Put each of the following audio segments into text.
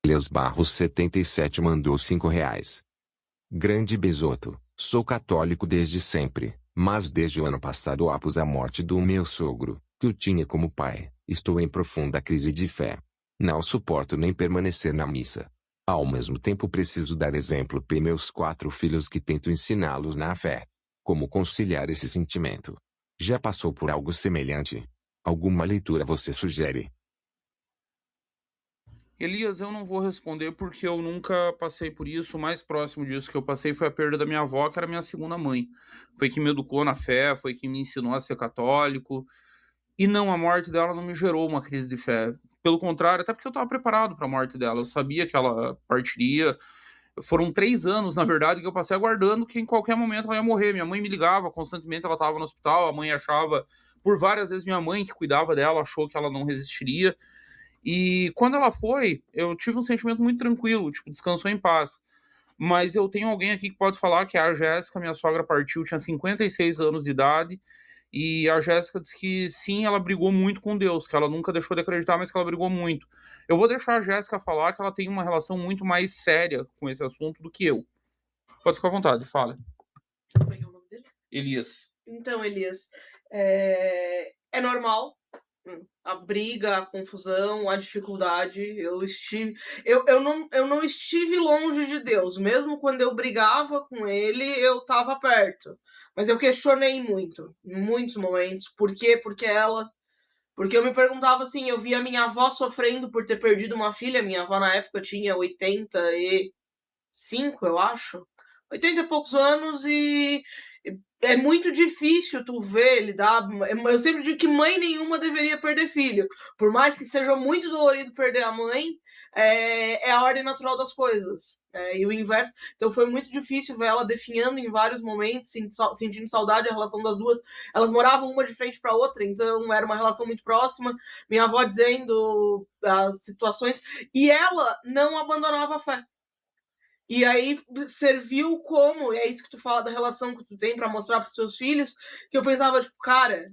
Elias Barros 77 mandou R$ 5. Grande Besoto, sou católico desde sempre, mas desde o ano passado após a morte do meu sogro, que o tinha como pai, estou em profunda crise de fé. Não suporto nem permanecer na missa. Ao mesmo tempo preciso dar exemplo para meus 4 filhos que tento ensiná-los na fé. Como conciliar esse sentimento? Já passou por algo semelhante? Alguma leitura você sugere? Elias, eu não vou responder porque eu nunca passei por isso. O mais próximo disso que eu passei foi a perda da minha avó, que era minha segunda mãe. Foi quem me educou na fé, foi quem me ensinou a ser católico. E não, a morte dela não me gerou uma crise de fé. Pelo contrário, até porque eu estava preparado para a morte dela. Eu sabia que ela partiria. Foram 3 anos, na verdade, que eu passei aguardando que em qualquer momento ela ia morrer. Minha mãe me ligava constantemente, ela estava no hospital. A mãe achava, por várias vezes, minha mãe que cuidava dela, achou que ela não resistiria. E quando ela foi, eu tive um sentimento muito tranquilo, tipo, descansou em paz. Mas eu tenho alguém aqui que pode falar que é a Jéssica, minha sogra partiu, tinha 56 anos de idade, e a Jéssica disse que sim, ela brigou muito com Deus, que ela nunca deixou de acreditar, mas que ela brigou muito. Eu vou deixar a Jéssica falar que ela tem uma relação muito mais séria com esse assunto do que eu. Pode ficar à vontade, fala. Como é que é o nome dele? Elias. Então, Elias, é normal a briga, a confusão, a dificuldade. Eu não estive longe de Deus. Mesmo quando eu brigava com ele, eu estava perto. Mas eu questionei muito, em muitos momentos. Por quê? Porque eu me perguntava assim, eu via minha avó sofrendo por ter perdido uma filha. Minha avó na época tinha 85, eu acho. 80 e poucos anos e é muito difícil tu ver, lidar. Eu sempre digo que mãe nenhuma deveria perder filho. Por mais que seja muito dolorido perder a mãe, é a ordem natural das coisas. E o inverso. Então foi muito difícil ver ela definhando em vários momentos, sentindo saudade. A relação das duas. Elas moravam uma de frente para outra, então era uma relação muito próxima. Minha avó dizendo as situações. E ela não abandonava a fé. E aí serviu como, e é isso que tu fala da relação que tu tem pra mostrar pros teus filhos, que eu pensava, tipo, cara,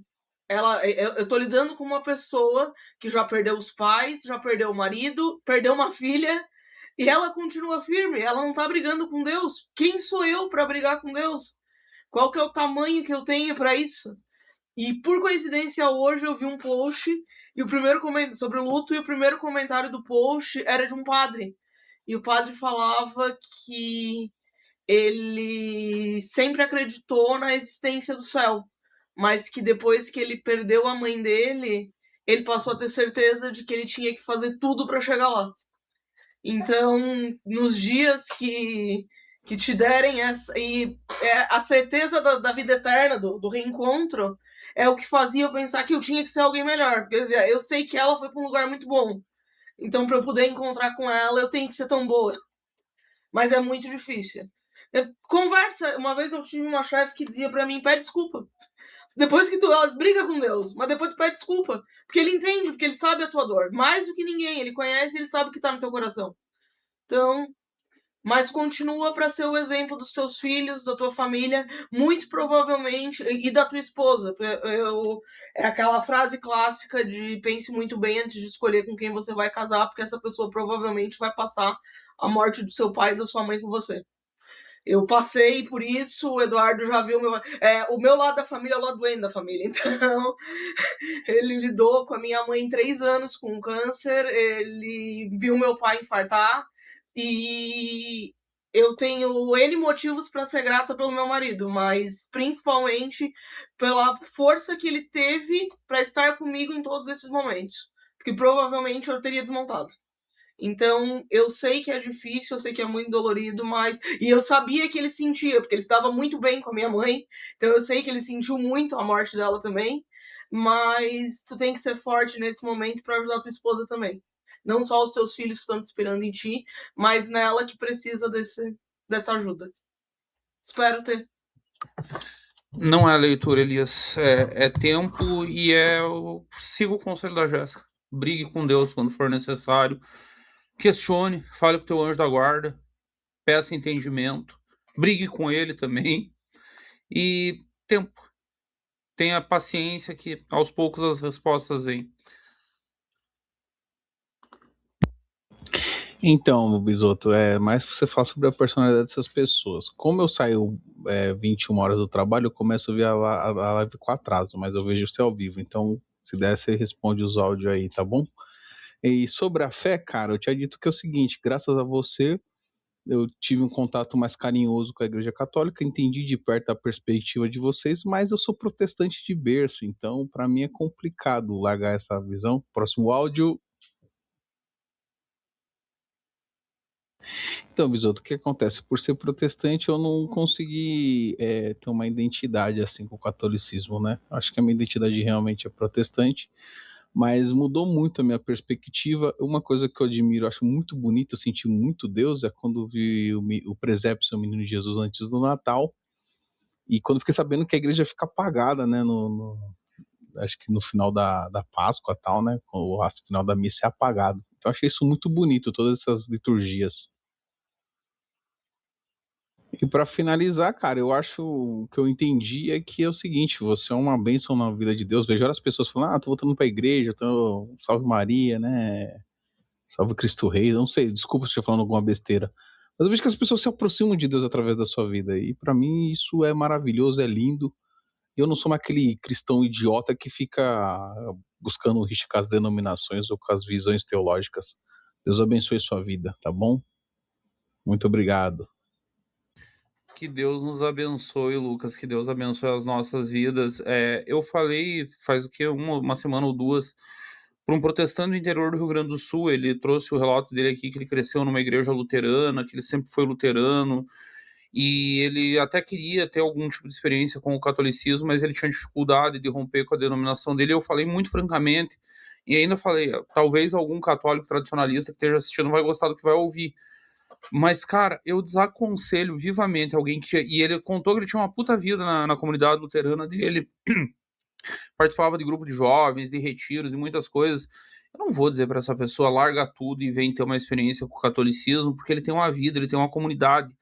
eu tô lidando com uma pessoa que já perdeu os pais, já perdeu o marido, perdeu uma filha, e ela continua firme, ela não tá brigando com Deus. Quem sou eu pra brigar com Deus? Qual que é o tamanho que eu tenho pra isso? E por coincidência, hoje eu vi um post e o primeiro sobre o luto, e o primeiro comentário do post era de um padre. E o padre falava que ele sempre acreditou na existência do céu, mas que depois que ele perdeu a mãe dele, ele passou a ter certeza de que ele tinha que fazer tudo para chegar lá. Então, nos dias que te derem essa. E a certeza da vida eterna, do reencontro, é o que fazia eu pensar que eu tinha que ser alguém melhor. Porque eu sei que ela foi para um lugar muito bom. Então, para eu poder encontrar com ela, eu tenho que ser tão boa. Mas é muito difícil. Conversa. Uma vez eu tive uma chefe que dizia para mim: pede desculpa. Depois que ela briga com Deus, mas depois tu pede desculpa. Porque ele entende, porque ele sabe a tua dor. Mais do que ninguém. Ele conhece, ele sabe o que tá no teu coração. Então, mas continua para ser o exemplo dos teus filhos, da tua família, muito provavelmente, e da tua esposa. É aquela frase clássica de pense muito bem antes de escolher com quem você vai casar, porque essa pessoa provavelmente vai passar a morte do seu pai e da sua mãe com você. Eu passei por isso, o Eduardo já viu o meu lado da família é o lado doente da família. Então, ele lidou com a minha mãe 3 anos com câncer, ele viu meu pai infartar, e eu tenho N motivos para ser grata pelo meu marido, mas principalmente pela força que ele teve para estar comigo em todos esses momentos. Porque provavelmente eu teria desmontado. Então, eu sei que é difícil, eu sei que é muito dolorido, mas. E eu sabia que ele sentia, porque ele estava muito bem com a minha mãe, então eu sei que ele sentiu muito a morte dela também. Mas tu tem que ser forte nesse momento para ajudar a tua esposa também. Não só os teus filhos que estão te esperando em ti, mas nela que precisa dessa ajuda. Espero ter. Não é leitura, Elias. É tempo e siga o conselho da Jéssica. Brigue com Deus quando for necessário. Questione, fale com o teu anjo da guarda. Peça entendimento. Brigue com ele também. E tempo. Tenha paciência que aos poucos as respostas vêm. Então, Bisoto, é mais pra você falar sobre a personalidade dessas pessoas. Como eu saio 21 horas do trabalho, eu começo a ver a live com atraso, mas eu vejo você ao vivo. Então, se der, você responde os áudios aí, tá bom? E sobre a fé, cara, eu tinha dito que é o seguinte, graças a você, eu tive um contato mais carinhoso com a Igreja Católica, entendi de perto a perspectiva de vocês, mas eu sou protestante de berço, então para mim é complicado largar essa visão. Próximo áudio. Então, Bisoto, o que acontece? Por ser protestante, eu não consegui ter uma identidade assim com o catolicismo, né? Acho que a minha identidade realmente é protestante, mas mudou muito a minha perspectiva. Uma coisa que eu admiro, acho muito bonito, eu senti muito Deus, é quando vi o presépio, o menino Jesus antes do Natal, e quando fiquei sabendo que a igreja fica apagada, né, acho que no final da Páscoa e tal, né, o final da missa é apagado. Então eu achei isso muito bonito, todas essas liturgias. E para finalizar, cara, eu acho o que eu entendi é que é o seguinte, você é uma bênção na vida de Deus. Vejo as pessoas falando, tô voltando pra igreja, salve Maria, né? Salve Cristo Rei, eu não sei, desculpa se eu estiver falando alguma besteira. Mas eu vejo que as pessoas se aproximam de Deus através da sua vida. E para mim isso é maravilhoso, é lindo. Eu não sou mais aquele cristão idiota que fica buscando rixa com as denominações ou com as visões teológicas. Deus abençoe sua vida, tá bom? Muito obrigado. Que Deus nos abençoe, Lucas, que Deus abençoe as nossas vidas. Eu falei faz o quê? Uma semana ou duas para um protestante do interior do Rio Grande do Sul. Ele trouxe o relato dele aqui que ele cresceu numa igreja luterana, que ele sempre foi luterano, e ele até queria ter algum tipo de experiência com o catolicismo, mas ele tinha dificuldade de romper com a denominação dele. Eu falei muito francamente, e ainda falei, talvez algum católico tradicionalista que esteja assistindo vai gostar do que vai ouvir. Mas, cara, eu desaconselho vivamente alguém que. E ele contou que ele tinha uma puta vida na comunidade luterana dele. Participava de grupo de jovens, de retiros e muitas coisas. Eu não vou dizer para essa pessoa larga tudo e vem ter uma experiência com o catolicismo, porque ele tem uma vida, ele tem uma comunidade.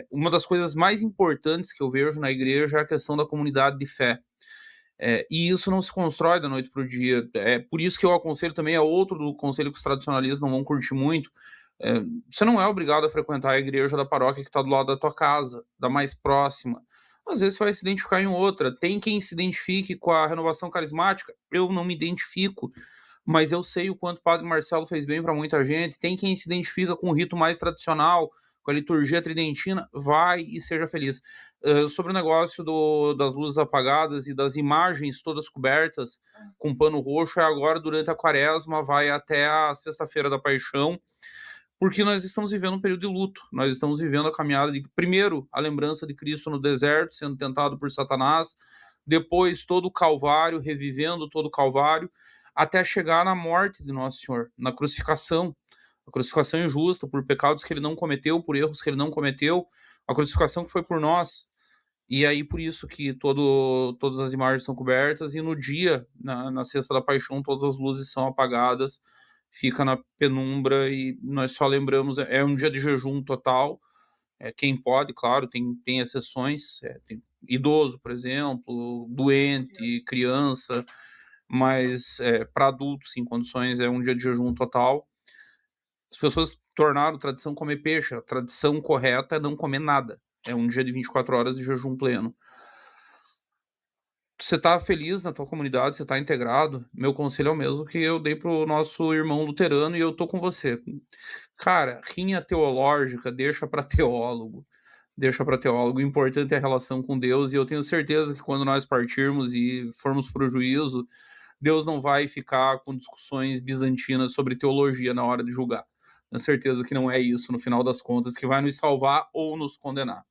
Uma das coisas mais importantes que eu vejo na igreja é a questão da comunidade de fé. E isso não se constrói da noite para o dia. Por isso que eu aconselho também, é outro do conselho que os tradicionalistas não vão curtir muito. Você não é obrigado a frequentar a igreja da paróquia que está do lado da tua casa, da mais próxima. Às vezes você vai se identificar em outra. Tem quem se identifique com a renovação carismática. Eu não me identifico, mas eu sei o quanto o Padre Marcelo fez bem para muita gente. Tem quem se identifica com o rito mais tradicional, com a liturgia tridentina. Vai e seja feliz. Sobre o negócio das luzes apagadas e das imagens todas cobertas com pano roxo, agora durante a quaresma, vai até a sexta-feira da Paixão, porque nós estamos vivendo um período de luto. Nós estamos vivendo a caminhada de, primeiro, a lembrança de Cristo no deserto, sendo tentado por Satanás, depois todo o Calvário, revivendo todo o Calvário, até chegar na morte de Nosso Senhor, na crucificação. A crucificação injusta, por pecados que ele não cometeu, por erros que ele não cometeu, a crucificação que foi por nós. E aí, por isso que todas as imagens são cobertas, e no dia, na Sexta da Paixão, todas as luzes são apagadas, fica na penumbra, e nós só lembramos, é um dia de jejum total. Quem pode, claro, tem exceções, tem idoso, por exemplo, doente, criança, mas para adultos em condições é um dia de jejum total. As pessoas tornaram tradição comer peixe. A tradição correta é não comer nada. É um dia de 24 horas de jejum pleno. Você tá feliz na tua comunidade, você tá integrado, meu conselho é o mesmo que eu dei pro nosso irmão luterano, e eu tô com você. Cara, rinha teológica, deixa pra teólogo. Deixa pra teólogo. O importante é a relação com Deus, e eu tenho certeza que quando nós partirmos e formos pro juízo, Deus não vai ficar com discussões bizantinas sobre teologia na hora de julgar. Tenho certeza que não é isso, no final das contas, que vai nos salvar ou nos condenar.